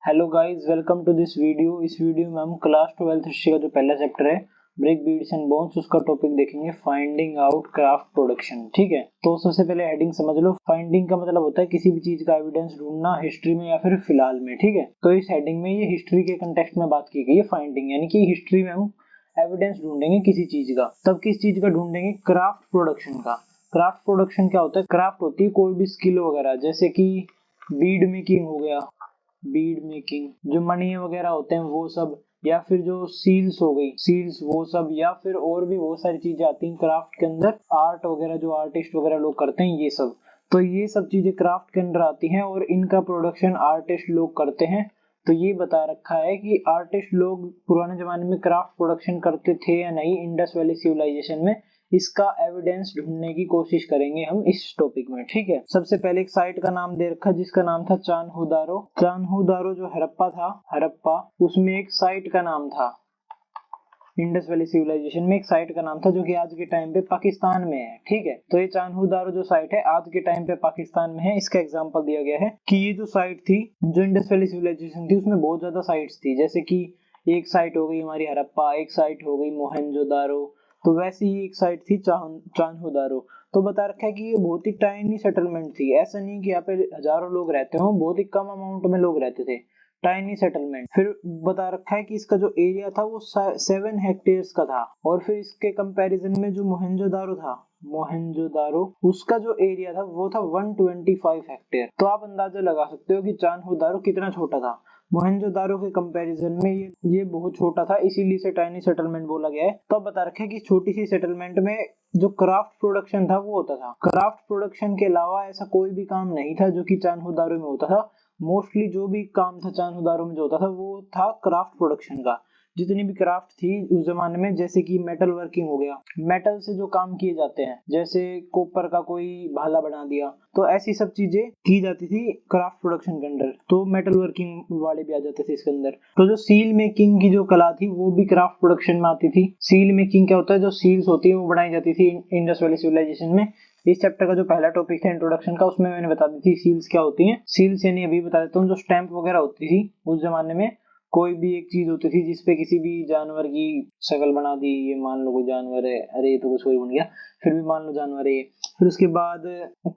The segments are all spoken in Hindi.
Hello guys, welcome to this video. इस वीडियो में हम क्लास 12th हिस्ट्री का जो पहला चैप्टर है ब्रिक बीड्स एंड बोन्स उसका टॉपिक देखेंगे, फाइंडिंग आउट क्राफ्ट प्रोडक्शन। ठीक है, तो सबसे पहले हेडिंग समझ लो। फाइंडिंग का मतलब होता है किसी भी चीज का एविडेंस ढूंढना हिस्ट्री में या फिर फिलहाल में। ठीक है, तो इस हेडिंग में ये हिस्ट्री के कंटेक्स्ट में बात की गई है। फाइंडिंग यानी कि हिस्ट्री में हम एविडेंस ढूंढेंगे किसी चीज का। तब किस चीज का ढूंढेंगे? क्राफ्ट प्रोडक्शन का। क्राफ्ट प्रोडक्शन क्या होता है? क्राफ्ट होती है कोई भी स्किल वगैरह, जैसे कि बीड मेकिंग हो गया, बीड मेकिंग, जो मणि वगैरह होते हैं वो सब, या फिर जो सील्स हो गई, सील्स वो सब, या फिर और भी बहुत सारी चीजें आती हैं क्राफ्ट के अंदर। आर्ट वगैरह जो आर्टिस्ट वगैरह लोग करते हैं ये सब, तो ये सब चीजें क्राफ्ट के अंदर आती हैं और इनका प्रोडक्शन आर्टिस्ट लोग करते हैं। तो ये बता रखा है कि आर्टिस्ट लोग पुराने जमाने में क्राफ्ट प्रोडक्शन करते थे या नहीं इंडस वैली सिविलाइजेशन में, इसका एविडेंस ढूंढने की कोशिश करेंगे हम इस टॉपिक में। ठीक है, सबसे पहले एक साइट का नाम दे रखा जिसका नाम था चान्होदारो। चान्होदारो जो हड़प्पा था, हड़प्पा, उसमें एक साइट का नाम था, इंडस वैली सिविलाइजेशन में एक साइट का नाम था जो कि आज के टाइम पे पाकिस्तान में है। ठीक है, तो ये चान्होदारो जो साइट है आज के टाइम पे पाकिस्तान में है। इसका एग्जांपल दिया गया है कि ये जो साइट थी, जो इंडस वैली सिविलाइजेशन थी, उसमें बहुत ज्यादा साइट्स थी। जैसे कि एक साइट हो गई हमारी हड़प्पा, एक साइट हो गई मोहनजोदारो, तो वैसी ही एक साइट थी चान्होदारो। तो बता रखा है कि ये बहुत ही टाइनी सेटलमेंट थी। ऐसा नहीं कि यहाँ पे हजारों लोग रहते हो, बहुत ही कम अमाउंट में लोग रहते थे, टाइनी सेटलमेंट। फिर बता रखा है कि इसका जो एरिया था वो 7 हेक्टेयर्स का था। और फिर इसके कंपैरिजन में जो मोहनजोदारो था, मोहनजोदारो, उसका जो एरिया था वो था 125 हेक्टेयर। तो आप अंदाजा लगा सकते हो कि चान्होदारो कितना छोटा था। मोहनजोदारो के कंपैरिजन में ये बहुत छोटा था, इसीलिए इसे टाइनी सेटलमेंट बोला गया है। तो बता रखा है कि छोटी सी सेटलमेंट में जो क्राफ्ट प्रोडक्शन था वो होता था। क्राफ्ट प्रोडक्शन के अलावा ऐसा कोई भी काम नहीं था जो कि चान्होदारो में होता था। मोस्टली जो भी काम था चान्होदारो में जो होता था वो था क्राफ्ट प्रोडक्शन का। जितनी भी क्राफ्ट थी उस जमाने में, जैसे कि मेटल वर्किंग हो गया, मेटल से जो काम किए जाते हैं, जैसे कॉपर का कोई भाला बना दिया, तो ऐसी सब चीजें की जाती थी क्राफ्ट प्रोडक्शन के अंदर। तो मेटल वर्किंग वाले भी आ जाते थे इसके अंदर। तो जो सील मेकिंग की जो कला थी वो भी क्राफ्ट प्रोडक्शन में आती थी। सील मेकिंग क्या होता है? जो सील्स होती है वो बनाई जाती थी इंडस वैली सिविलाइजेशन में। इस चैप्टर का जो पहला टॉपिक है इंट्रोडक्शन का, उसमें मैंने बता दी थी सील्स क्या होती हैं। सील्स यानी अभी बता देता हूँ, जो स्टैंप वगैरह होती थी उस जमाने में, कोई भी एक चीज होती थी जिसपे किसी भी जानवर की शक्ल बना दी, ये मान लो कोई जानवर है, अरे ये तो कुछ और बन गया, फिर भी मान लो जानवर है। फिर उसके बाद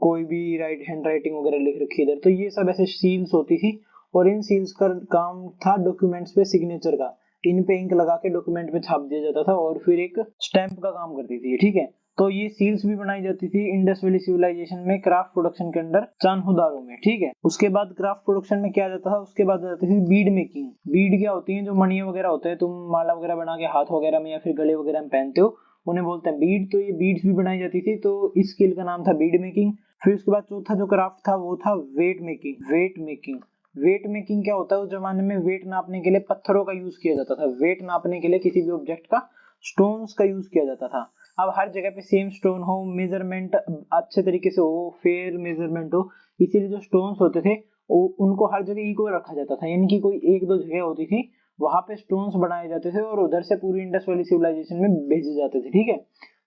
कोई भी हैंड राइटिंग वगैरह लिख रखी इधर, तो ये सब ऐसे सील्स होती थी। और इन सील्स का काम था डॉक्यूमेंट्स पे सिग्नेचर का, इन पे इंक लगा के डॉक्यूमेंट पे छाप दिया जाता था और फिर एक स्टैंप का काम करती थी। ठीक है, तो ये सील्स भी बनाई जाती थी इंडस वैली सिविलाइजेशन में क्राफ्ट प्रोडक्शन के अंडर, चान्होदारो में। ठीक है, उसके बाद क्राफ्ट प्रोडक्शन में क्या जाता था? उसके बाद जाती थी बीड मेकिंग। बीड क्या होती है? जो मणि वगैरह होते हैं, तुम माला वगैरह बना के हाथ वगैरह में या फिर गले वगैरह में पहनते हो, उन्हें बोलते हैं बीड। तो ये बीड्स भी बनाई जाती थी, तो इस स्किल का नाम था बीड मेकिंग। फिर उसके बाद चौथा जो क्राफ्ट था वो था weight making. Weight making, weight making क्या होता है? उस जमाने में वेट नापने के लिए पत्थरों का यूज किया जाता था। वेट नापने के लिए किसी भी ऑब्जेक्ट का स्टोन्स का यूज किया जाता था। अब हर जगह पे सेम स्टोन हो, मेजरमेंट अच्छे तरीके से हो, फेयर मेजरमेंट हो, इसीलिए जो स्टोन्स होते थे उनको हर जगह इक्वल रखा जाता था। यानी कि कोई एक दो जगह होती थी वहां पे स्टोन्स बनाए जाते थे और उधर से पूरी इंडस वैली सिविलाइजेशन में भेजे जाते थे। ठीक है,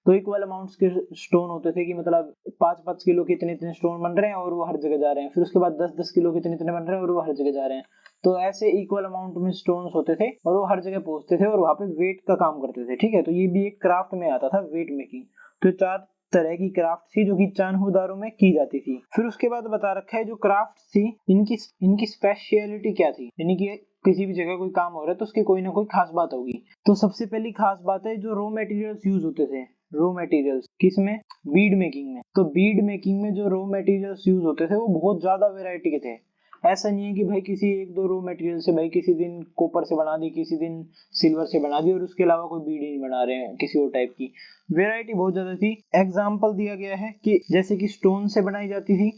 तो इक्वल अमाउंट्स के स्टोन होते थे कि मतलब 5-5 किलो के इतने इतने स्टोन बन रहे हैं और वो हर जगह जा रहे हैं। फिर उसके बाद 10-10 किलो के इतने इतने बन रहे हैं और वो हर जगह जा रहे हैं। तो ऐसे इक्वल अमाउंट में स्टोन्स होते थे और वो हर जगह पहुंचते थे और वहां पे वेट का काम करते थे। ठीक है, तो ये भी एक क्राफ्ट में आता था, वेट मेकिंग। तो 4 तरह की क्राफ्ट थी जो कि चान्होदारो में की जाती थी। फिर उसके बाद बता रखा है जो क्राफ्ट थी इनकी स्पेशलिटी क्या थी, यानी कि किसी भी जगह कोई काम हो रहा है तो उसकी कोई ना कोई खास बात होगी। तो सबसे पहली खास बात है जो रॉ मटेरियल्स यूज होते थे। रॉ मटेरियल्स किसमें? बीड मेकिंग में। तो बीड मेकिंग में जो रॉ मटेरियल्स यूज होते थे वो बहुत ज्यादा वेराइटी के थे। ऐसा नहीं है कि भाई किसी एक दो रॉ मटेरियल से, भाई किसी दिन कॉपर से बना दी, किसी दिन सिल्वर से बना दी और उसके अलावा कोई बीड नहीं बना रहे हैं किसी और टाइप की। वेराइटी बहुत ज्यादा थी। एग्जाम्पल दिया गया है कि जैसे कि स्टोन से बनाई जाती थी,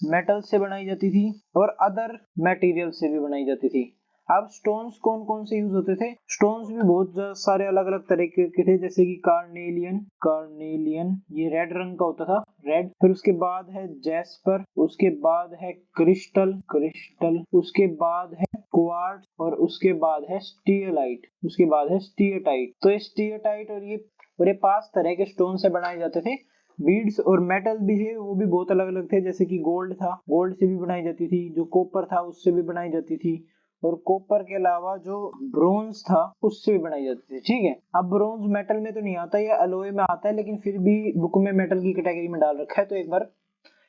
मेटल से बनाई जाती थी और अदर मटेरियल से भी बनाई जाती थी। अब स्टोन्स कौन कौन से यूज होते थे? स्टोन्स भी बहुत सारे अलग अलग तरह के थे, जैसे कि कार्नेलियन, कार्नेलियन ये रेड रंग का होता था, रेड। फिर उसके बाद है जैस्पर, उसके बाद है क्रिस्टल, क्रिस्टल, उसके बाद है क्वार्ट्ज और उसके बाद है स्टीयलाइट, उसके बाद है स्टीयटाइट। तो ये स्टीयटाइट और ये 5 तरह के स्टोन से बनाए जाते थे। बीड्स और मेटल भी है, वो भी बहुत अलग अलग थे, जैसे कि गोल्ड था, गोल्ड से भी बनाई जाती थी, जो कॉपर था उससे भी बनाई जाती थी, और कॉपर के अलावा जो ब्रोंज था उससे भी बनाई जाती थी। ठीक है, अब ब्रोंज मेटल में तो नहीं आता, या अलॉय में आता है, लेकिन फिर भी बुक में मेटल की कैटेगरी में डाल रखा है, तो एक बार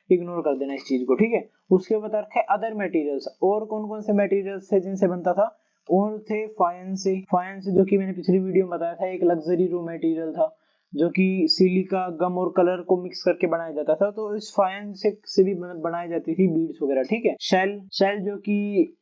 इग्नोर कर देना इस चीज को। ठीक है, उसके बता रखा है अदर मटेरियल्स, और कौन कौन से मटेरियल्स थे जिनसे बनता था, और थे फायंस जो कि मैंने पिछली वीडियो में बताया था एक लग्जरी रॉ मटेरियल था, जो कि सिलिका, गम और कलर को मिक्स करके बनाया जाता था, तो इस फायंस से भी बनाई जाती थी बीड्स वगैरह। ठीक है, शेल जो कि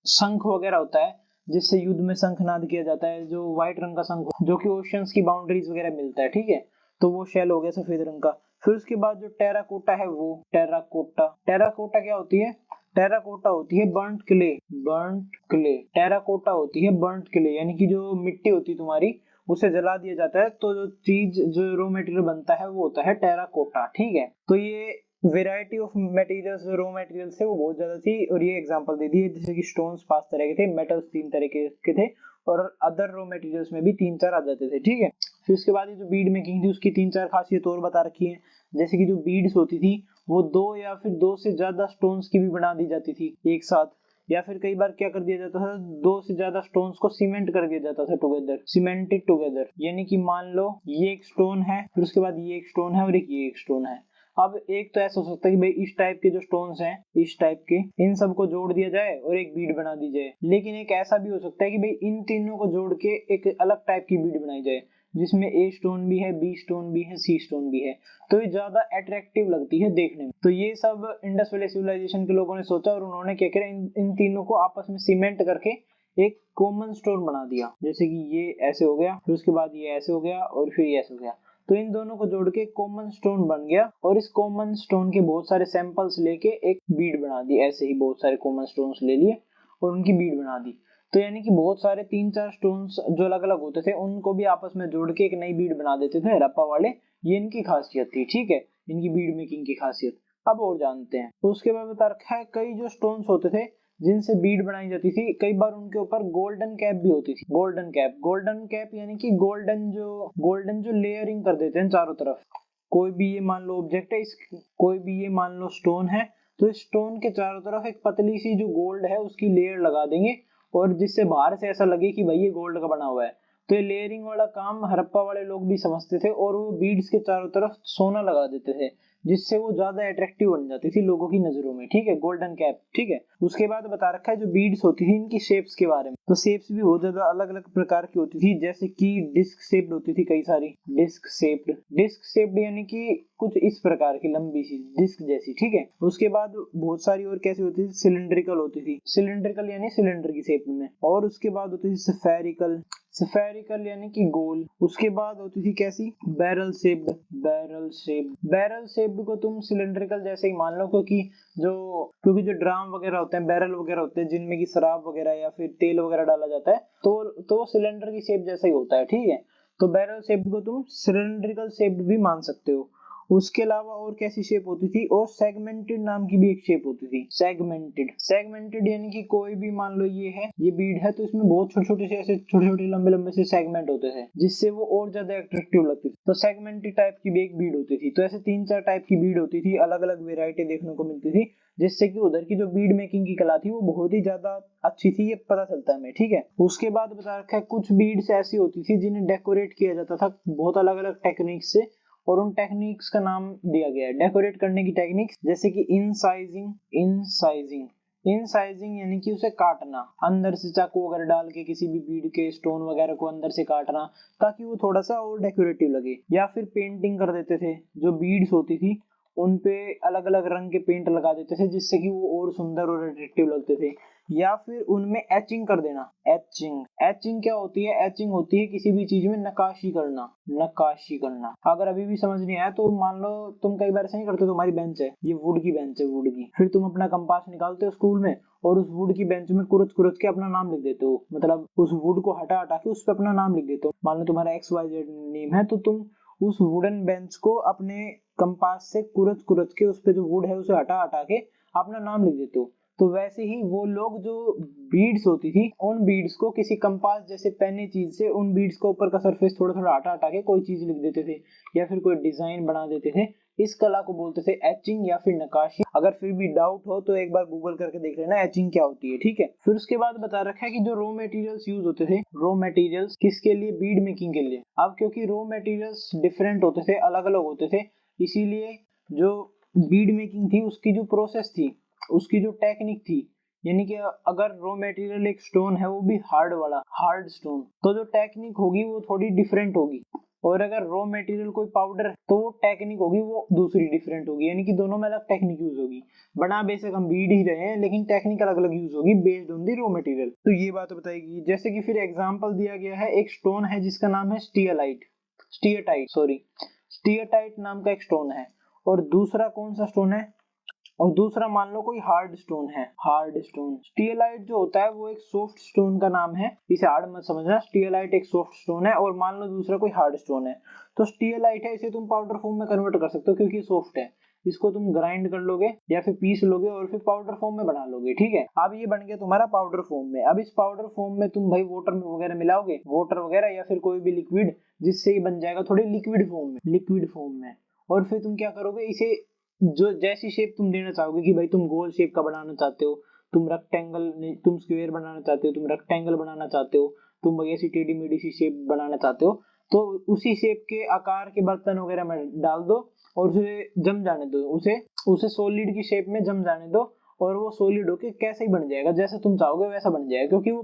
शंख वगैरह होता है, जिससे युद्ध में शंखनाद किया जाता है, जो व्हाइट रंग का शंख जो कि ओशियंस की बाउंड्रीज वगैरह मिलता है। ठीक है, तो वो शेल हो गया सफेद रंग का। फिर उसके बाद जो टेराकोटा है, वो टेराकोटा क्या होती है, टेराकोटा होती है बर्न्ट क्ले। टेराकोटा होती है बर्न्ट क्ले, यानी कि जो मिट्टी होती है तुम्हारी, उसे जला दिया जाता है, तो जो चीज जो रॉ मटेरियल बनता है वो होता है टेराकोटा। ठीक है, तो ये variety of materials, raw materials है वो बहुत ज्यादा थी, और ये एग्जांपल दे दिए, जैसे कि स्टोन्स 5 तरह के थे, मेटल्स 3 तरह के थे, और अदर रॉ मटेरियल्स में भी 3-4 आ जाते थे। ठीक है, फिर उसके बाद ये जो बीड मेकिंग थी उसकी 3-4 खासियत और बता रखी है, जैसे कि जो बीड्स होती थी वो 2 या फिर 2 से ज्यादा स्टोन्स की भी बना दी जाती थी एक साथ, या फिर कई बार क्या कर दिया जाता था, 2 से ज्यादा स्टोन्स को सीमेंट कर दिया जाता था टुगेदर, सीमेंटेड टुगेदर, यानी कि मान लो ये एक स्टोन है, फिर उसके बाद ये एक स्टोन है, और ये एक स्टोन है। अब एक तो ऐसा हो सकता है कि भाई इस टाइप के जो स्टोन्स हैं, इस टाइप के, इन सबको जोड़ दिया जाए और एक बीड बना दी जाए, लेकिन एक ऐसा भी हो सकता है कि भाई इन तीनों को जोड़ के एक अलग टाइप की बीड बनाई जाए, जिसमें ए स्टोन भी है, बी स्टोन भी है, सी स्टोन भी है, तो ये ज्यादा अट्रैक्टिव लगती है देखने में। तो ये सब इंडस वैली सिविलाइजेशन के लोगों ने सोचा, और उन्होंने क्या किया, इन तीनों को आपस में सीमेंट करके एक कॉमन स्टोन बना दिया, जैसे कि ये ऐसे हो गया, फिर उसके बाद ये ऐसे हो गया, और फिर ये ऐसे हो गया, तो इन दोनों को जोड़ के कॉमन स्टोन बन गया, और इस कॉमन स्टोन के बहुत सारे सैंपल्स लेके एक बीड बना दी। ऐसे ही बहुत सारे कॉमन स्टोन्स ले लिए और उनकी बीड बना दी, तो यानी कि बहुत सारे 3-4 स्टोन्स जो अलग अलग होते थे उनको भी आपस में जोड़ के एक नई बीड बना देते थे हड़प्पा वाले। ये इनकी खासियत थी। ठीक है, इनकी बीड मेकिंग की खासियत। अब और जानते हैं। तो उसके बाद बता रखा है कई जो स्टोन्स होते थे जिनसे बीड बनाई जाती थी, कई बार उनके ऊपर गोल्डन कैप भी होती थी। गोल्डन कैप यानी कि गोल्डन जो लेयरिंग कर देते हैं चारों तरफ। कोई भी ये मान लो ऑब्जेक्ट है, कोई भी ये मान लो स्टोन है, तो इस स्टोन के चारों तरफ एक पतली सी जो गोल्ड है उसकी लेयर लगा देंगे, और जिससे बाहर से ऐसा लगे कि भाई ये गोल्ड का बना हुआ है। तो ये लेयरिंग वाला काम हड़प्पा वाले लोग भी समझते थे, और वो बीड्स के चारों तरफ सोना लगा देते थे, जिससे वो ज्यादा अट्रैक्टिव बन जाती थी लोगों की नजरों में। ठीक है, गोल्डन कैप। ठीक है, उसके बाद बता रखा है जो बीड्स होती थी इनकी शेप्स के बारे में। तो शेप्स भी बहुत ज्यादा अलग अलग प्रकार की होती थी, जैसे कि डिस्क शेप्ड होती थी कई सारी, डिस्क शेप्ड यानी कि कुछ इस प्रकार की लंबी सी डिस्क जैसी। ठीक है, उसके बाद बहुत सारी और कैसी होती थी, सिलिंड्रिकल होती थी, सिलिंड्रिकल यानी सिलेंडर की शेप में, और उसके बाद होती थी स्फेरिकल यानी कि गोल। उसके बाद होती थी कैसी, बैरल शेप्ड को तुम सिलेंड्रिकल जैसे ही मान लो, क्योंकि जो ड्राम वगैरह होते हैं, बैरल वगैरह होते हैं जिनमें की शराब वगैरह या फिर तेल वगैरह डाला जाता है, तो सिलेंडर की शेप जैसा ही होता है। ठीक है, तो बैरल शेप्ड को तुम सिलेंड्रिकल शेप्ड भी मान सकते हो। उसके अलावा और कैसी शेप होती थी, और सेगमेंटेड नाम की भी एक शेप होती थी, सेगमेंटेड यानी कि कोई भी मान लो ये बीड है, तो इसमें बहुत छोटे से ऐसे छोटे लंबे से सेगमेंट होते थे, जिससे वो और ज्यादा अट्रैक्टिव लगती थी। तो सेगमेंटेड टाइप की भी एक बीड होती थी। तो ऐसे 3-4 टाइप की बीड होती थी, अलग अलग वेरायटी देखने को मिलती थी, जिससे कि उधर की जो बीड मेकिंग की कला थी वो बहुत ही ज्यादा अच्छी थी, ये पता चलता है हमें। ठीक है, उसके बाद बता रखा है कुछ बीड्स ऐसी होती थी जिन्हें डेकोरेट किया जाता था बहुत अलग अलग टेक्निक से, और उन टेक्निक्स का नाम दिया गया है डेकोरेट करने की टेक्निक्स, जैसे कि इनसाइजिंग यानी कि उसे काटना, अंदर से चाकू वगैरह डाल के किसी भी बीड के स्टोन वगैरह को अंदर से काटना, ताकि वो थोड़ा सा और डेकोरेटिव लगे। या फिर पेंटिंग कर देते थे, जो बीड्स होती थी उन पे अलग अलग रंग के पेंट लगा देते थे, जिससे कि वो और सुंदर और अट्रैक्टिव लगते थे। या फिर उनमें एचिंग कर देना। एचिंग क्या होती है, एचिंग होती है किसी भी चीज में नक्काशी करना। अगर अभी भी समझ नहीं आया तो मान लो तुम कई बार ऐसा नहीं करते, तुम्हारी बेंच है, ये वुड की बेंच है, वुड की, फिर तुम अपना कंपास निकालते हो स्कूल में, और उस वुड की बेंच में कुरत के अपना नाम लिख देते हो, मतलब उस वुड को हटा के उस पर अपना नाम लिख देते हो। मान लो तुम्हारा XYZ नेम है, तो तुम उस वुडन बेंच को अपने कंपास से कुरत के उस पे जो वुड है उसे हटा के अपना नाम लिख देते हो। तो वैसे ही वो लोग जो बीड्स होती थी, उन बीड्स को किसी कंपास जैसे पेनी चीज से उन बीड्स को ऊपर का सरफेस थोड़ा हटा के कोई चीज लिख देते थे, या फिर कोई डिजाइन बना देते थे। इस कला को बोलते थे एचिंग या फिर नक्काशी। अगर फिर भी डाउट हो तो एक बार गूगल करके देख लेना एचिंग क्या होती है, ठीक है। फिर उसके बाद बता रखा है कि जो रॉ मटेरियल्स यूज होते थे, रॉ मटेरियल्स किसके लिए, बीड मेकिंग के लिए। अब क्योंकि रॉ मटेरियल्स डिफरेंट होते थे, अलग अलग होते थे, इसीलिए जो बीड मेकिंग थी उसकी जो प्रोसेस थी, उसकी जो टेक्निक थी, यानी कि अगर रॉ मटेरियल एक स्टोन है वो भी हार्ड वाला, हार्ड स्टोन, तो जो टेक्निक होगी वो थोड़ी डिफरेंट होगी। और अगर रॉ मटेरियल कोई पाउडर है तो वो टेक्निक होगी वो दूसरी डिफरेंट होगी, यानी कि दोनों में अलग टेक्निक यूज होगी। बना बेशक हम बीड ही रहे हैं लेकिन टेक्निक अलग अलग यूज होगी based on the raw material. तो ये बात बताएगी। जैसे कि फिर एग्जांपल दिया गया है, एक स्टोन है जिसका नाम है स्टीयरटाइट नाम का एक स्टोन है। और दूसरा कौन सा स्टोन है, और दूसरा मान लो कोई हार्ड स्टोन है, हार्ड स्टोन। स्टीयलाइट जो होता है वो एक सॉफ्ट स्टोन का नाम है, इसे हार्ड मत समझना। स्टीयलाइट एक सॉफ्ट स्टोन है और मान लो दूसरा कोई हार्ड स्टोन है। तो स्टीयलाइट है, इसे तुम पाउडर फॉर्म में कन्वर्ट कर सकते हो क्योंकि सॉफ्ट है। इसको तुम ग्राइंड कर लोगे या फिर पीस लोगे और फिर पाउडर फॉर्म में बना लोगे, ठीक है। अब ये बन गया तुम्हारा पाउडर फॉर्म में। अब इस पाउडर फॉर्म में तुम भाई वाटर वगैरह मिलाओगे, वाटर वगैरह या फिर कोई भी लिक्विड, जिससे ये बन जाएगा थोड़ी लिक्विड फॉर्म में। और फिर तुम क्या करोगे, इसे जो जैसी शेप तुम देना चाहोगे कि भाई तुम गोल शेप का बनाना चाहते हो, तुम रेक्टेंगल, तुम स्क्वायर बनाना चाहते हो, तुम रेक्टेंगल बनाना चाहते हो, तुम ऐसी टेढ़ी मेढ़ी सी शेप बनाना चाहते हो, तो उसी शेप के आकार के बर्तन वगैरह में डाल दो और उसे जम जाने दो, उसे सॉलिड की शेप में जम जाने दो और वो सॉलिड होके कैसे ही बन जाएगा, जैसे तुम चाहोगे वैसा बन जाएगा। क्योंकि वो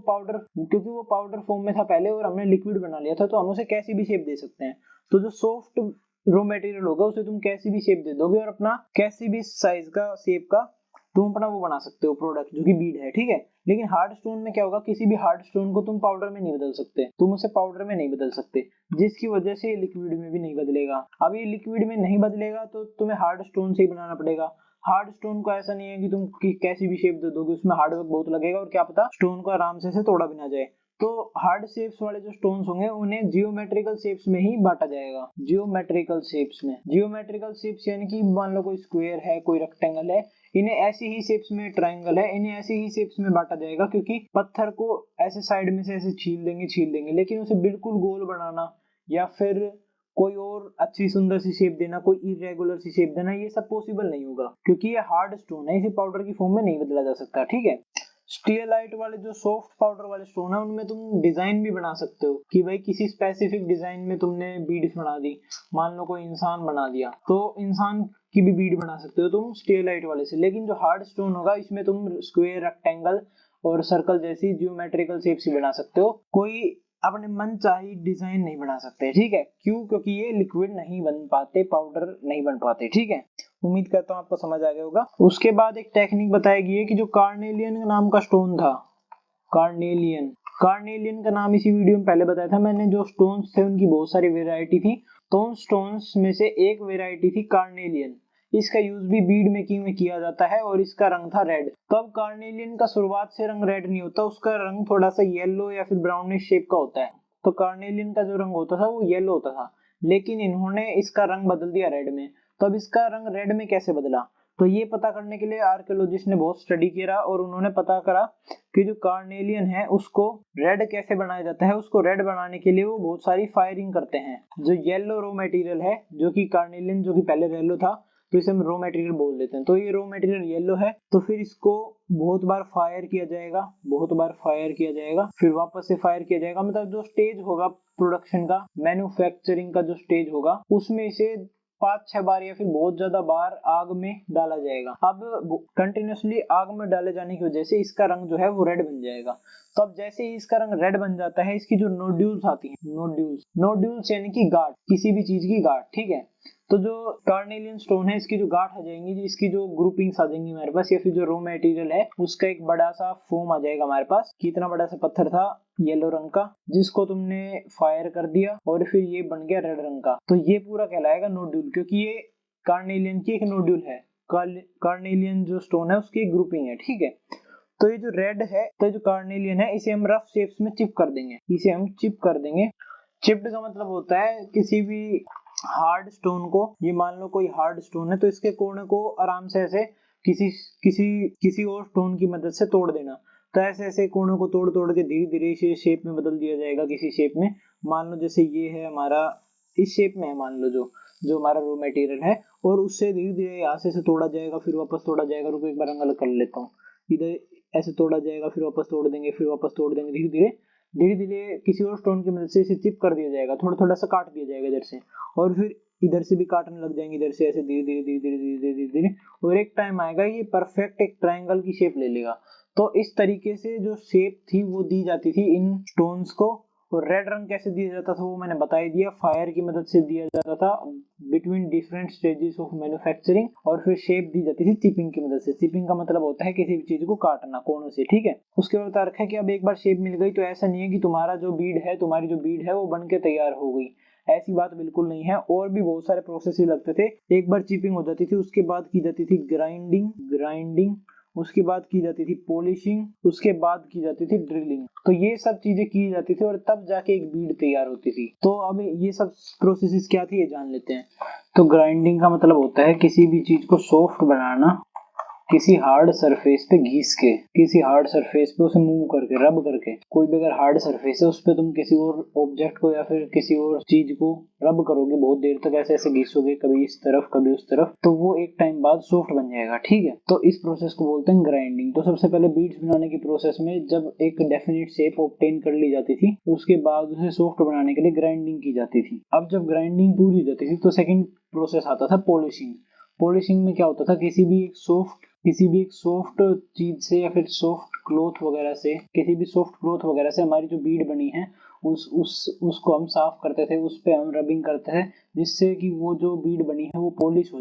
पाउडर फॉर्म में था पहले और हमने लिक्विड बना लिया था, तो हम उसे कैसी भी शेप दे सकते हैं। तो जो सॉफ्ट रॉ मटेरियल होगा उसे तुम कैसी भी शेप दे दोगे और अपना कैसी भी साइज का, शेप का तुम अपना वो बना सकते हो प्रोडक्ट, जो कि बीड है, ठीक है। लेकिन हार्ड स्टोन में क्या होगा, किसी भी हार्ड स्टोन को तुम पाउडर में नहीं बदल सकते, तुम उसे पाउडर में नहीं बदल सकते, जिसकी वजह से ये लिक्विड में भी नहीं बदलेगा। अब ये लिक्विड में नहीं बदलेगा तो तुम्हें हार्ड स्टोन से ही बनाना पड़ेगा। हार्ड स्टोन को ऐसा नहीं है कि तुम कैसी भी शेप दे दोगे, उसमें हार्ड वर्क बहुत लगेगा और क्या पता स्टोन को आराम से तोड़ा भी ना जाए। तो हार्ड शेप्स वाले जो स्टोन्स होंगे उन्हें जियोमेट्रिकल शेप्स में ही बांटा जाएगा। जियोमेट्रिकल शेप्स यानी कि मान लो कोई स्क्वायर है, कोई रेक्टेंगल है, इन्हें ऐसी ही शेप्स में, ट्रायंगल है, इन्हें ऐसी ही शेप्स में बांटा जाएगा। क्योंकि पत्थर को ऐसे साइड में से ऐसे छील देंगे, लेकिन उसे बिल्कुल गोल बनाना या फिर कोई और अच्छी सुंदर सी शेप देना, कोई इरेगुलर सी शेप देना, ये सब पॉसिबल नहीं होगा क्योंकि ये हार्ड स्टोन है, इसे पाउडर की फॉर्म में नहीं बदला जा सकता, ठीक है। स्टीयरलाइट वाले जो सॉफ्ट पाउडर वाले स्टोन है उनमें तुम डिजाइन भी बना सकते हो कि भाई किसी स्पेसिफिक डिजाइन में तुमने बीड्स बना दी, मान लो कोई इंसान बना दिया तो इंसान की भी बीड बना सकते हो तुम स्टीयरलाइट वाले से। लेकिन जो हार्ड स्टोन होगा इसमें तुम स्क्वायर, रेक्टेंगल और सर्कल जैसी जियोमेट्रिकल शेप्स ही बना सकते हो, कोई अपने मन चाही डिजाइन नहीं बना सकते, ठीक है। क्यों? क्योंकि ये लिक्विड नहीं बन पाते, पाउडर नहीं बन पाते, ठीक है। उम्मीद करता हूँ आपको समझ आ गया होगा। उसके बाद एक टेक्निक बताई गई है कि जो कार्नेलियन नाम का स्टोन था, कार्नेलियन का नाम इसी वीडियो में पहले बताया था मैंने। जो स्टोन्स थे उनकी बहुत सारी वेराइटी थी, तो उन स्टोन्स में से एक वेराइटी थी कार्नेलियन। इसका यूज भी बीड मेकिंग में किया जाता है और इसका रंग था रेड। तो अब कार्नेलियन का शुरुआत से रंग रेड नहीं होता, उसका रंग थोड़ा सा येलो या फिर ब्राउनिश शेप का होता है। तो कार्नेलियन का जो रंग होता था वो येलो होता था, लेकिन इन्होंने इसका रंग बदल दिया रेड में। तो अब इसका रंग रेड में कैसे बदला, तो ये पता करने के लिए आर्कियोलॉजिस्ट ने बहुत स्टडी किया और उन्होंने पता करा कि जो कार्नेलियन है उसको रेड कैसे बनाया जाता है। उसको रेड बनाने के लिए वो बहुत सारी फायरिंग करते हैं। जो येलो रॉ मटेरियल है, जो कि कार्नेलियन जो कि पहले येलो था, तो इसे हम रॉ मटेरियल बोल देते हैं। तो ये रॉ मटेरियल येलो है, तो फिर इसको बहुत बार फायर किया जाएगा, फिर वापस से फायर किया जाएगा। मतलब जो स्टेज होगा प्रोडक्शन का, मैन्युफैक्चरिंग का जो स्टेज होगा, उसमें इसे 5-6 बार या फिर बहुत ज्यादा बार आग में डाला जाएगा। अब कंटिन्यूसली आग में डाले जाने की वजह से इसका रंग जो है वो रेड बन जाएगा। तो अब जैसे ही इसका रंग रेड बन जाता है, इसकी जो नोड्यूल्स आती हैं, नोड्यूल्स यानी कि गांठ, किसी भी चीज की गांठ, ठीक है। तो जो कार्नेलियन स्टोन है इसकी जो गांठ आ जाएंगी, इसकी जो ग्रुपिंग्स आ जाएंगी हमारे पास, या फिर जो रॉ मटेरियल है उसका एक बड़ा सा फॉर्म आ जाएगा हमारे पास। कितना बड़ा सा पत्थर था येलो रंग का, जिसको तुमने फायर कर दिया और फिर ये बन गया रेड रंग का। तो ये पूरा कहलाएगा नोड्यूल, क्योंकि ये कार्नेलियन की एक नोड्यूल है। कार्नेलियन जो स्टोन है उसकी एक ग्रुपिंग है, ठीक है। तो ये जो रेड है, तो जो कार्नेलियन है, इसे हम रफ शेप्स में चिप कर देंगे। चिप्ड का मतलब होता है किसी भी हार्ड स्टोन को, ये मान लो कोई हार्ड स्टोन है तो इसके कोने को आराम से ऐसे किसी और स्टोन की मदद से तोड़ देना। तो ऐसे कोनों को तोड़ के धीरे धीरे इसे शेप में बदल दिया जाएगा, किसी शेप में। मान लो जैसे ये है हमारा, इस शेप में है मान लो जो, जो हमारा रॉ मटेरियल है, और उससे धीरे धीरे यहाँ से तोड़ा जाएगा, फिर वापस तोड़ा जाएगा। रुको एक बार रंग अलग कर लेता हूँ। इधर ऐसे तोड़ा जाएगा, फिर वापस तोड़ देंगे, फिर वापस तोड़ देंगे, धीरे धीरे किसी और स्टोन की मदद से इसे चिप कर दिया जाएगा, थोड़ा थोड़ा सा काट दिया जाएगा इधर से, और फिर इधर से भी काटने लग जाएंगे, इधर से ऐसे धीरे धीरे धीरे धीरे धीरे धीरे धीरे, और एक टाइम आएगा ये परफेक्ट एक ट्रायंगल की शेप ले लेगा। तो इस तरीके से जो शेप थी वो दी जाती थी इन स्टोन्स को। और रेड रंग कैसे दिया जाता था वो मैंने बता ही दिया, फायर की मदद से दिया जाता था between different stages of manufacturing, और फिर शेप दी जाती थी चिपिंग की मदद से। चिपिंग का मतलब होता है किसी भी चीज को काटना कोनों से, ठीक है। उसके बाद बता रखा है कि अब एक बार शेप मिल गई तो ऐसा नहीं है कि तुम्हारी जो बीड है वो बन के तैयार हो गई, ऐसी बात बिल्कुल नहीं है। और भी बहुत सारे प्रोसेस लगते थे। एक बार चिपिंग हो जाती थी, उसके बाद की जाती थी ग्राइंडिंग, उसके बाद की जाती थी पॉलिशिंग, उसके बाद की जाती थी ड्रिलिंग। तो ये सब चीजें की जाती थी और तब जाके एक बीड तैयार होती थी। तो अब ये सब प्रोसेसेस क्या थी ये जान लेते हैं। तो ग्राइंडिंग का मतलब होता है किसी भी चीज को सॉफ्ट बनाना, किसी हार्ड सरफेस पे घिस के, किसी हार्ड सरफेस पे उसे मूव करके, रब करके। कोई भी अगर हार्ड सरफेस है उस पे तुम किसी और ऑब्जेक्ट को या फिर किसी और चीज को रब करोगे बहुत देर तक, ऐसे ऐसे घिसोगे, कभी इस तरफ कभी उस तरफ, तो वो एक टाइम बाद सॉफ्ट बन जाएगा, ठीक है। तो इस प्रोसेस को बोलते हैं ग्राइंडिंग। तो सबसे पहले बीड्स बनाने की प्रोसेस में जब एक डेफिनेट शेप ऑब्टेन कर ली जाती थी, उसके बाद उसे सॉफ्ट बनाने के लिए ग्राइंडिंग की जाती थी। अब जब ग्राइंडिंग पूरी हो जाती थी तो सेकेंड प्रोसेस आता था पॉलिशिंग। पॉलिशिंग में क्या होता था, किसी भी एक सॉफ्ट चीज से या फिर सॉफ्ट क्लॉथ वगैरह से, किसी भी सॉफ्ट क्लॉथ वगैरह से हमारी जो बीड बनी है उसको हम साफ करते थे, उस पे हम रबिंग करते थे, जिससे कि वो जो बीड बनी है वो पॉलिश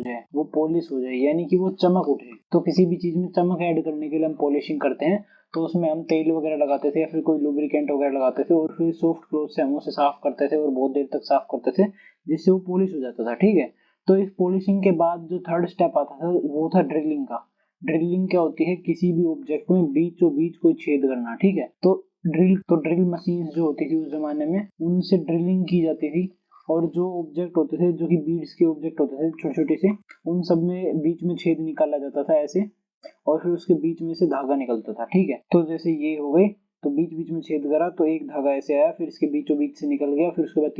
हो जाए, यानी कि वो चमक उठे। तो किसी भी चीज में चमक ऐड करने के लिए हम पॉलिशिंग करते हैं। तो उसमें हम तेल वगैरह लगाते थे या फिर कोई लुब्रिकेंट वगैरह लगाते थे, और फिर सॉफ्ट क्लॉथ से हम उसे साफ करते थे और बहुत देर तक साफ करते थे, जिससे वो पॉलिश हो जाता था, ठीक है। तो इस पॉलिशिंग के बाद जो थर्ड स्टेप आता था वो था ड्रिलिंग का। ड्रिलिंग क्या होती है, किसी भी ऑब्जेक्ट में बीचों बीच कोई छेद करना, ठीक है। तो ड्रिल मशीन जो होती थी उस जमाने में, उनसे ड्रिलिंग की जाती थी। और जो ऑब्जेक्ट होते थे, जो कि बीड्स के ऑब्जेक्ट होते थे छोटे छोटे से, उन सब में बीच में छेद निकाला जाता था ऐसे, और फिर उसके बीच में से धागा निकलता था, ठीक है। तो जैसे ये हो गई, तो बीच बीच में छेद करा तो एक धागा ऐसे आया, फिर इसके बीचों बीच से निकल गया, फिर उसके बाद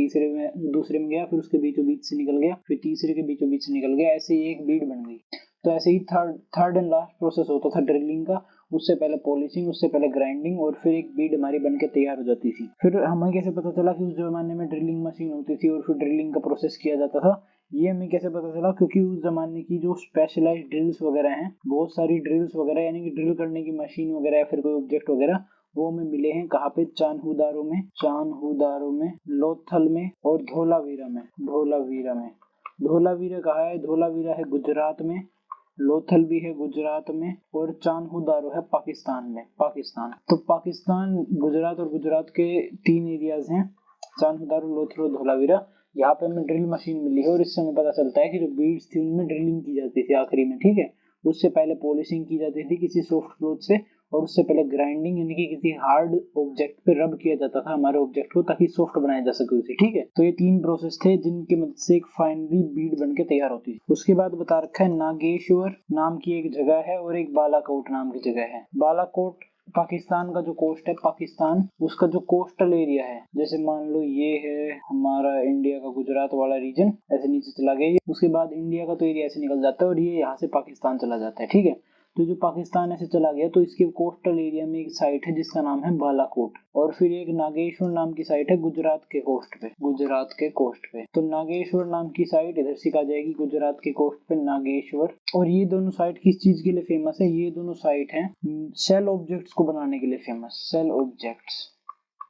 दूसरे में गया, फिर उसके बीचों बीच से निकल गया, फिर तीसरे के बीचों बीच से निकल गया, ऐसे ही एक बीड बन गई। तो ऐसे ही थर्ड एंड लास्ट प्रोसेस होता था ड्रिलिंग का। उससे पहले पॉलिशिंग, उससे पहले ग्राइंडिंग, और फिर एक बीड हमारी बनके तैयार हो जाती थी। फिर हमें कैसे पता चला कि उस जमाने में ड्रिलिंग मशीन होती थी और फिर ड्रिलिंग का प्रोसेस किया जाता था, ये हमें कैसे पता चला, क्योंकि उस जमाने की जो स्पेशलाइज्ड ड्रिल्स वगैरह हैं, बहुत सारी ड्रिल्स वगैरह, यानी कि ड्रिल करने की मशीन वगैरह या फिर कोई ऑब्जेक्ट वगैरह, वो हमें मिले हैं कहाँ पे, चान्हुदारो में, लोथल में और धोलावीरा में। धोलावीरा कहाँ है, धोलावीरा है गुजरात में, लोथल भी है गुजरात में, और चान्हुदारो है पाकिस्तान। तो पाकिस्तान, गुजरात और गुजरात के 3 एरियाज हैं, चान्हुदारो, लोथल और धोलावीरा। यहाँ पे हमें ड्रिल मशीन मिली है और इससे हमें पता चलता है कि जो बीड्स थी उनमें ड्रिलिंग की जाती थी आखिरी में, ठीक है। उससे पहले पॉलिशिंग की जाती थी किसी सॉफ्ट क्लॉथ से, और उससे पहले ग्राइंडिंग, यानी कि किसी हार्ड ऑब्जेक्ट पे रब किया जाता था हमारे ऑब्जेक्ट को, ताकि सॉफ्ट बनाया जा सके उसे, ठीक है। तो ये 3 प्रोसेस थे जिनकी मदद से एक फाइनली बीड बनके तैयार होती है। उसके बाद बता रखा है नागेश्वर नाम की एक जगह है और एक बालाकोट नाम की जगह है। बालाकोट पाकिस्तान का जो कोस्ट है, पाकिस्तान उसका जो कोस्टल एरिया है, जैसे मान लो ये है हमारा इंडिया का गुजरात वाला रीजन, ऐसे नीचे चला गया, उसके बाद इंडिया का तो एरिया ऐसे निकल जाता है और ये यहाँ से पाकिस्तान चला जाता है, ठीक है। तो जो पाकिस्तान ऐसे चला गया तो इसके कोस्टल एरिया में एक साइट है जिसका नाम है बालाकोट, और फिर एक नागेश्वर नाम की साइट है गुजरात के कोस्ट पे। तो नागेश्वर नाम की साइट इधर से आ जाएगी, गुजरात के कोस्ट पे नागेश्वर। और ये दोनों साइट किस चीज के लिए फेमस है, ये दोनों साइट है शेल ऑब्जेक्ट्स को बनाने के लिए फेमस।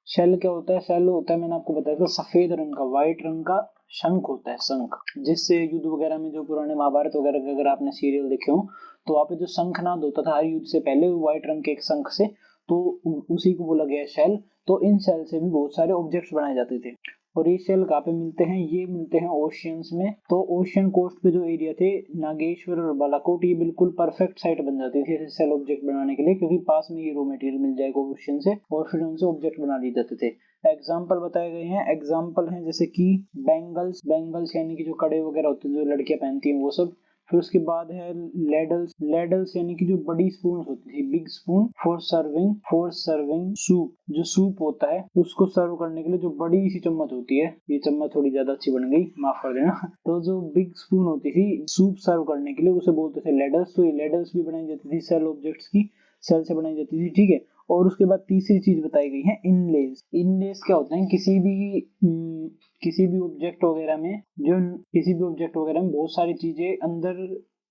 शेल क्या होता है, शेल होता है, मैंने आपको बताया था, सफेद रंग का, व्हाइट रंग का शंख होता है, शंख, जिससे युद्ध वगैरह में, जो पुराने महाभारत वगैरह के अगर आपने सीरियल देखे हो, तो वहाँ पे जो शंखनाद होता था हर युद्ध से पहले व्हाइट रंग के एक शंख से, तो उसी को बोला गया शेल। तो इन शेल से भी बहुत सारे ऑब्जेक्ट्स बनाए जाते थे। और ये शेल कहाँ पे मिलते हैं, ये मिलते हैं ओशियंस में। तो ओशियन कोस्ट पे जो एरिया थे नागेश्वर और बालाकोट, ये बिल्कुल परफेक्ट साइट बन जाती थी शेल ऑब्जेक्ट बनाने के लिए, क्योंकि पास में ये रॉ मटेरियल मिल जाएगा ओशियन से, और फिर उनसे ऑब्जेक्ट बना लिए जाते थे। एग्जाम्पल बताए गए हैं, एग्जाम्पल हैं जैसे कि बैंगल्स यानी कि जो कड़े वगैरह होते हैं जो लड़कियां पहनती हैं वो सब, फिर उसके बाद है लेडल्स। लेडल्स यानी कि जो बड़ी स्पून होती थी, big spoon for serving soup. जो सूप होता है उसको सर्व करने के लिए जो बड़ी सी चम्मच होती है, ये चम्मच थोड़ी ज्यादा अच्छी बन गई, माफ कर देना। तो जो बिग स्पून होती थी सूप सर्व करने के लिए उसे बोलते थे लेडल्स। तो ये लेडल्स भी बनाई जाती थी सेल ऑब्जेक्ट्स की, सेल से बनाई जाती थी, ठीक है। और उसके बाद तीसरी चीज बताई गई है इनलेज। इनलेज क्या होते हैं, किसी भी ऑब्जेक्ट वगैरह में बहुत सारी चीजें अंदर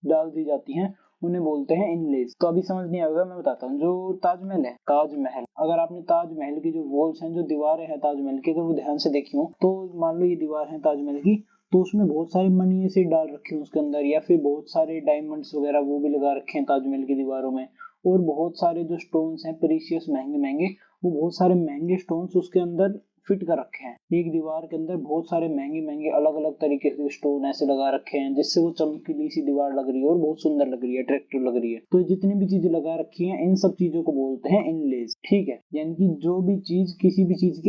डाल दी जाती हैं, उन्हें बोलते हैं इनलेज। तो अभी समझ नहीं आएगा, मैं बताता हूँ। जो ताजमहल है, ताजमहल, अगर आपने ताजमहल की जो वॉल्स हैं, जो दीवारें हैं ताजमहल की, अगर वो ध्यान से देखी हो, तो मान लो ये दीवार है ताजमहल की, तो उसमें बहुत सारे मनी ऐसे डाल रखे हैं उसके अंदर, या फिर बहुत सारे डायमंड्स वगैरह वो भी लगा रखे हैं ताजमहल की दीवारों में। और बहुत सारे जो स्टोन्स हैं प्रीशियस, महंगे महंगे, वो बहुत सारे महंगे स्टोन्स उसके अंदर फिट कर रखे हैं। एक दीवार के अंदर बहुत सारे महंगे महंगे अलग अलग तरीके के स्टोन ऐसे लगा रखे हैं, जिससे वो चमकीली सी दीवार लग रही है और बहुत सुंदर लग रही है, अट्रैक्टिव लग रही है। तो जितनी भी चीजें लगा रखी हैं, इन सब चीजों को बोलते हैं इनलेज, ठीक है। यानी कि जो भी चीज किसी भी चीज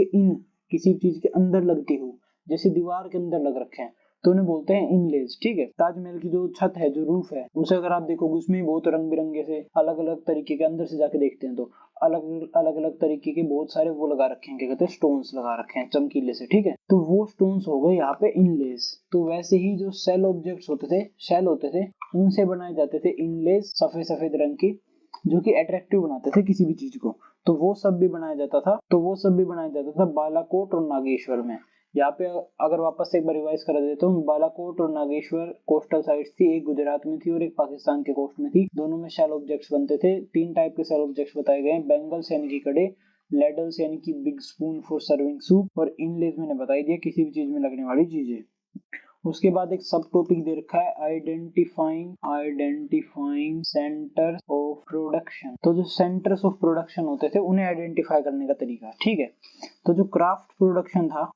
के अंदर लगती हो, जैसे दीवार के अंदर लग रखे हैं, तो उन्हें बोलते हैं इनलेज, ठीक है। ताजमहल की जो छत है, जो रूफ है, उसे अगर आप देखोगे उसमें बहुत रंग बिरंगे से अलग अलग तरीके के, अंदर से जाके देखते हैं तो अलग अलग तरीके के बहुत सारे वो लगा रखे हैं, क्या कहते हैं, स्टोन्स लगा रखे हैं चमकीले से, ठीक है। तो वो स्टोन्स हो गए यहाँ पे इनलेज। तो वैसे ही जो शेल ऑब्जेक्ट्स शेल होते थे, उनसे बनाए जाते थे इनलेज, सफेद सफेद रंग के, जो कि अट्रैक्टिव बनाते थे किसी भी चीज को। तो वो सब भी बनाया जाता था बालाकोट और नागेश्वर में। यहाँ पे अगर वापस से एक बार रिवाइज करा देता हूँ, बालाकोट और नागेश्वर कोस्टल साइट्स थी, एक गुजरात में थी और एक पाकिस्तान के कोस्ट में थी। दोनों में शेल ऑब्जेक्ट्स बनते थे। 3 टाइप के शेल ऑब्जेक्ट्स बताए गए हैं, बैंगल्स यानी कि कड़े, लेडल्स यानी कि big spoon for serving soup, और इनलेज मैंने बताई दिया किसी भी चीज में लगने वाली चीजें। उसके बाद एक सब टॉपिक दे रखा है आइडेंटिफाइंग सेंटर ऑफ प्रोडक्शन। तो जो सेंटर्स ऑफ प्रोडक्शन होते थे उन्हें आइडेंटिफाई करने का तरीका, ठीक है। तो जो क्राफ्ट प्रोडक्शन था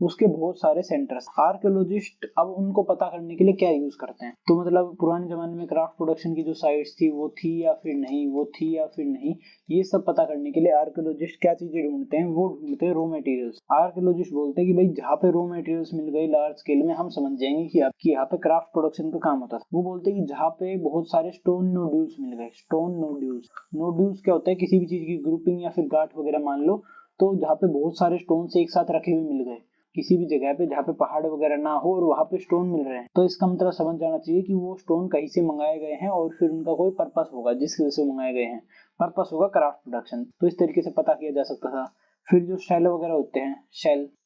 उसके बहुत सारे सेंटर्स। आर्कियोलॉजिस्ट अब उनको पता करने के लिए क्या यूज करते हैं, तो मतलब पुराने जमाने में क्राफ्ट प्रोडक्शन की जो साइट्स थी वो थी या फिर नहीं, ये सब पता करने के लिए आर्कियोलॉजिस्ट क्या चीजें ढूंढते हैं, वो ढूंढते हैं रॉ मटेरियल्स। आर्कियोलॉजिस्ट बोलते हैं कि भाई जहाँ पे रॉ मटेरियल्स मिल गए लार्ज स्केल में, हम समझ जाएंगे कि आपकी यहाँ पे क्राफ्ट प्रोडक्शन का काम होता था। वो बोलते हैं कि जहाँ पे बहुत सारे स्टोन नोड्यूल्स मिल गए। नोड्यूल्स क्या होता है, किसी भी चीज की ग्रुपिंग या फिर गांठ वगैरह मान लो, तो जहाँ पे बहुत सारे स्टोन एक साथ रखे हुए मिल गए किसी भी जगह पे जहाँ पे पहाड़ वगैरह ना हो और वहां पे स्टोन मिल रहे हैं, तो इसका मतलब समझ जाना चाहिए कि वो स्टोन कहीं से मंगाए गए हैं और फिर उनका कोई पर्पस होगा, जिसकी वजह से मंगाए गए हैं, पर्पस होगा क्राफ्ट प्रोडक्शन। तो इस तरीके से पता किया जा सकता था। फिर जो शेल वगैरह होते हैं,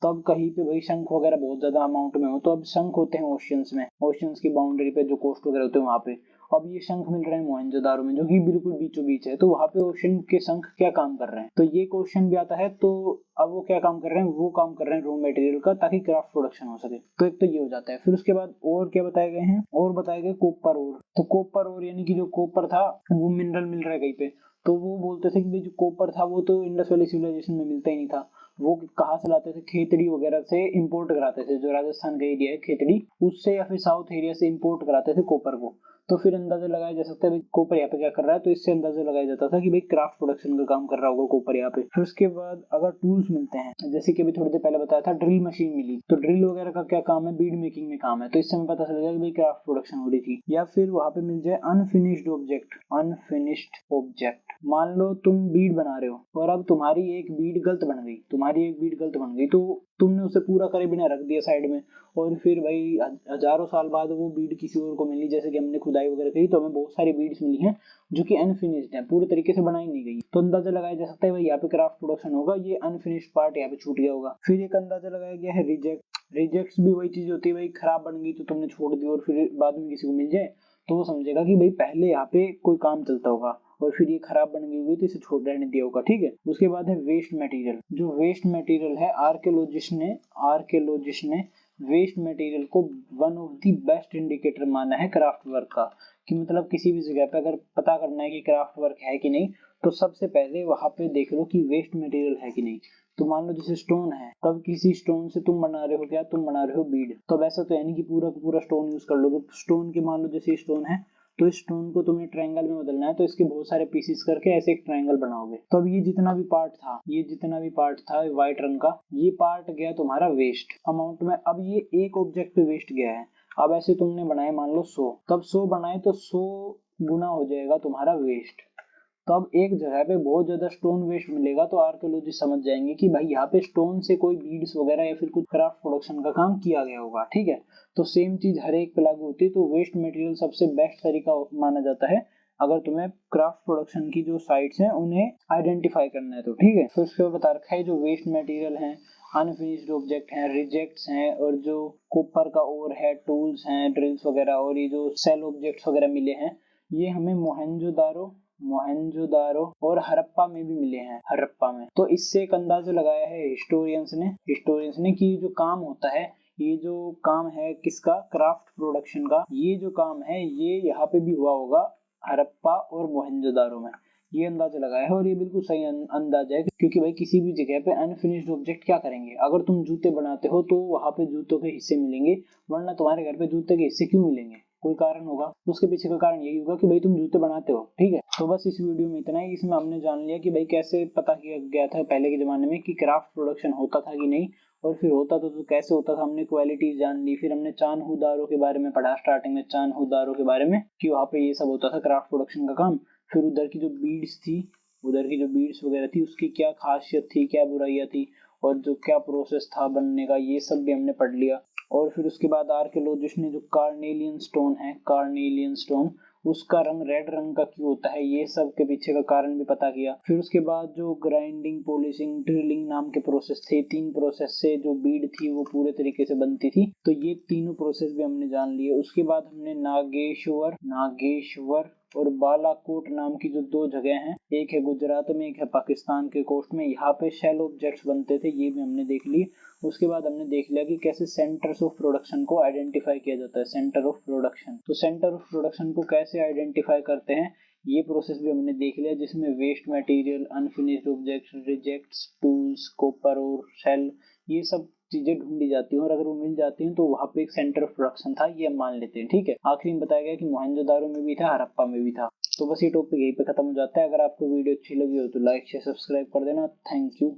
तो अब कहीं पे भाई शंख वगैरह बहुत ज्यादा अमाउंट में हो, तो अब शंख होते हैं ओशियंस की बाउंड्री पे जो कोस्ट वगैरह होते हैं वहां पे। अब ये शंख मिल रहे हैं मोहनजोदारो में, जो कि बिल्कुल बीचों बीच है, तो वहां पे ओशन के शंख क्या काम कर रहे हैं, तो ये क्वेश्चन भी आता है। तो अब वो क्या काम कर रहे हैं, वो काम कर रहे हैं रॉ मटेरियल का, ताकि क्राफ्ट प्रोडक्शन हो सके। तो एक तो ये हो जाता है। फिर उसके बाद और क्या बताए गए हैं, और बताए गए कॉपर ओर। तो कॉपर ओर यानी कि जो कॉपर था वो मिनरल मिल रहा है कहीं पे, तो वो बोलते थे कि जो कॉपर था वो तो इंडस वैली सिविलाइजेशन में मिलता ही नहीं था। वो कहाँ से लाते थे, खेतड़ी वगैरह से इंपोर्ट कराते थे, जो राजस्थान का एरिया है खेतड़ी, उससे या फिर साउथ एरिया से इंपोर्ट कराते थे कॉपर को। तो फिर अंदाजा लगाया जा सकता है कॉपर यहाँ पे क्या कर रहा है, तो इससे अंदाजा लगाया जाता था कि भाई क्राफ्ट प्रोडक्शन का काम कर रहा होगा कॉपर यहाँ पे। फिर उसके बाद अगर टूल्स मिलते हैं, जैसे कि अभी थोड़ी देर पहले बताया था ड्रिल मशीन मिली, तो ड्रिल वगैरह का क्या काम है, बीड मेकिंग में काम है, तो इससे हमें पता चल जाएगा कि भाई क्राफ्ट प्रोडक्शन हो रही थी। या फिर वहां पे मिल जाए अनफिनिश्ड ऑब्जेक्ट। मान लो तुम बीड बना रहे हो और अब तुम्हारी एक बीड गलत बन गई, तो तुमने उसे पूरा करे बिना रख दिया साइड में, और फिर भाई हजारों साल बाद वो बीड किसी और को मिली, जैसे कि हमने खुदाई वगैरह की तो हमें बहुत सारी बीड्स मिली हैं जो कि अनफिनिश्ड है, पूरी तरीके से बनाई नहीं गई। तो अंदाजा लगाया जा सकता है भाई यहाँ पे क्राफ्ट प्रोडक्शन होगा, ये अनफिनिश्ड पार्ट यहाँ पे छूट गया होगा। फिर एक अंदाजा लगाया गया है रिजेक्ट्स भी वही चीज होती है भाई, खराब बन गई तो तुमने छोड़ दी और फिर बाद में किसी को मिल जाए, तो वो समझेगा कि भाई पहले यहाँ पे कोई काम चलता होगा और फिर ये खराब बन गई हुई तो इसे छोड़ रहने दिया होगा, ठीक है। उसके बाद है वेस्ट मटेरियल। जो वेस्ट मटेरियल है, आर्कियोलॉजिस्ट ने वेस्ट मटेरियल को one of the best indicator माना है क्राफ्ट वर्क का, कि मतलब किसी भी जगह पे अगर पता करना है कि क्राफ्ट वर्क है कि नहीं, तो सबसे पहले वहां पे देख लो कि वेस्ट मटेरियल है कि नहीं। तो मान लो जैसे स्टोन है, तब किसी स्टोन से तुम बना रहे हो क्या, तुम बना रहे हो बीड, तो वैसा तो है नहीं कि पूरा का पूरा स्टोन यूज कर लोगे। स्टोन के मान लो जैसे स्टोन है, तो इस स्टोन को तुमने ट्रायंगल में बदलना है, तो इसके बहुत सारे पीसेस करके ऐसे एक ट्रायंगल बनाओगे। तो अब ये जितना भी पार्ट था व्हाइट रंग का, ये पार्ट गया तुम्हारा वेस्ट अमाउंट में। अब ये एक ऑब्जेक्ट पे वेस्ट गया है, अब ऐसे तुमने बनाए मान लो 100, तब 100 बनाए तो 100 गुना हो जाएगा तुम्हारा वेस्ट। तो अब एक जगह पे बहुत ज्यादा स्टोन वेस्ट मिलेगा तो आर्कियोलॉजिस्ट समझ जाएंगे कि भाई यहाँ पे स्टोन से कोई बीड्स वगैरह या फिर कुछ क्राफ्ट प्रोडक्शन का काम किया गया होगा, ठीक है। तो सेम चीज हर एक पे लागू होती है। तो वेस्ट मटेरियल सबसे बेस्ट तरीका माना जाता है अगर तुम्हें क्राफ्ट प्रोडक्शन की जो साइट्स हैं उन्हें आइडेंटिफाई करना है तो, ठीक है। फिर उसके बाद बता रखा है जो वेस्ट मटेरियल है, अनफिनिश्ड ऑब्जेक्ट हैं, रिजेक्ट्स हैं, और जो कॉपर का ओर है, टूल्स हैं, ड्रिल्स वगैरह, और ये जो सेल ऑब्जेक्ट्स वगैरह मिले हैं, ये हमें मोहनजोदारो और हड़प्पा में भी मिले हैं, हड़प्पा में। तो इससे एक अंदाजा लगाया है हिस्टोरियंस ने कि जो काम होता है, ये जो काम है किसका, क्राफ्ट प्रोडक्शन का, ये जो काम है ये यहाँ पे भी हुआ होगा हड़प्पा और मोहनजोदारो में। ये अंदाजा लगाया है और ये बिल्कुल सही अंदाजा है, क्योंकि भाई किसी भी जगह पे अनफिनिश्ड ऑब्जेक्ट क्या करेंगे, अगर तुम जूते बनाते हो तो वहां पे जूतों के हिस्से मिलेंगे, वरना तुम्हारे घर पे जूते के हिस्से क्यों मिलेंगे, कोई कारण होगा। उसके पीछे का कारण यही होगा कि भाई तुम जूते बनाते हो, ठीक है। तो बस इस वीडियो में इतना ही। इसमें हमने जान लिया कि भाई कैसे पता किया गया था पहले के जमाने में कि क्राफ्ट प्रोडक्शन होता था कि नहीं, और फिर होता तो कैसे होता था, हमने क्वालिटीज जान ली। फिर हमने चान्हू के बारे में पढ़ा स्टार्टिंग में, चान्हू के बारे में कि वहाँ पे ये सब होता था क्राफ्ट प्रोडक्शन का काम। फिर उधर की जो बीड्स वगैरह थी उसकी क्या खासियत थी, क्या बुराइयां थी, और जो क्या प्रोसेस था बनने का, ये सब भी हमने पढ़ लिया। और फिर उसके बाद आर्कियोलॉजिस्ट ने जो कार्नेलियन स्टोन उसका रंग रेड रंग का क्यों होता है, ये सब के पीछे का कारण भी पता किया। फिर उसके बाद जो ग्राइंडिंग, पॉलिशिंग, ड्रिलिंग नाम के प्रोसेस थे, 3 प्रोसेस से जो बीड थी वो पूरे तरीके से बनती थी, तो ये तीनों प्रोसेस भी हमने जान लिए। उसके बाद हमने नागेश्वर और बालाकोट नाम की जो 2 जगह हैं, एक है गुजरात में, एक है पाकिस्तान के कोस्ट में, यहाँ पे शेल ऑब्जेक्ट्स बनते थे, ये भी हमने देख लिए। उसके बाद हमने देख लिया कि कैसे सेंटर्स ऑफ प्रोडक्शन को आइडेंटिफाई किया जाता है, सेंटर ऑफ प्रोडक्शन। तो सेंटर ऑफ प्रोडक्शन को कैसे आइडेंटिफाई करते हैं, ये प्रोसेस भी हमने देख लिया, जिसमें waste material, unfinished objects, rejects, tools, copper और शेल, ये सब चीजें ढूंढी जाती हैं, और अगर वो मिल जाती हैं तो वहां पे एक सेंटर ऑफ प्रोडक्शन था, ये हम मान लेते हैं, ठीक है। आखिरी में बताया गया कि मोहनजोदारो में भी था, हड़प्पा में भी था। तो बस ये टॉपिक यहीं पे खत्म हो जाता है। अगर आपको वीडियो अच्छी लगी हो तो लाइक शेयर सब्सक्राइब कर देना। Thank you.